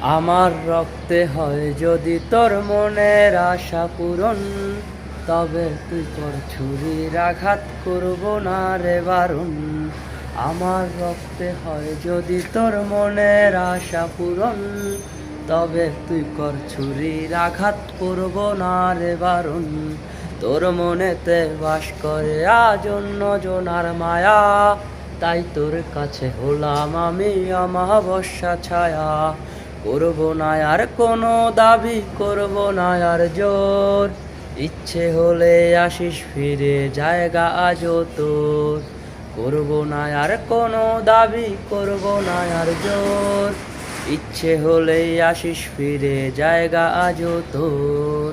আমার রক্তে হয় যদি তোর মনের আশা পূরণ, তবে তুই তোর ছুরির আঘাত করব না রে বারণ। আমার রক্তে হয় যদি তোর মনের আশা পূরণ, তবে তুই কর ছুরির আঘাত করব না রে বারণ। তোর মনেতে বাস করে আজ অন্য জনার মায়া, তাই তোর কাছে হলাম আমি অমাবস্যা ছায়া। করব না আর কোনো দাবি, করব না আর জোর, ইচ্ছে হলে আসিস ফিরে জায়গা আজও তোর। করব না আর কোনো দাবি, করব না আর জোর, ইচ্ছে হলেই আসিস ফিরে জায়গা আজও তোর।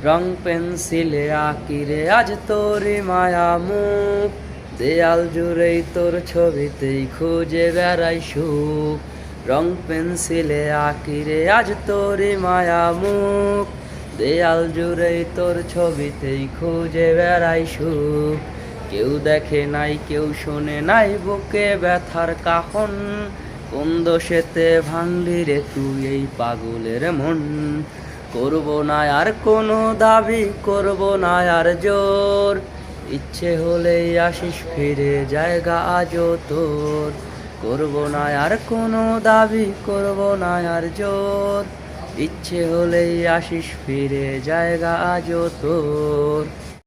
রং পেন্সিলে আঁকিরে আজ তোরই মায়া মুখ, দেয়াল জুড়েই তোর ছবিতেই খুঁজে বেড়াই সুখ। রং পেন্সিলে আঁকিরে আজ তোরই মায়া মুখ, দেয়াল জুড়েই তোর ছবিতেই খুঁজে বেড়াই সুখ। কেউ দেখে নাই কেউ শোনে নাই বুকে ব্যথার কাহন, কোন দোষেতে ভাঙলি রে তুই এই পাগলের মন। করব না আর কোনো দাবি, করব না আর জোর, ইচ্ছে হলেই আসিস ফিরে জায়গা আজও তোর। করব না আর কোনো দাবি, করব না আর জোর, ইচ্ছে হলেই আসিস ফিরে জায়গা আজও তোর।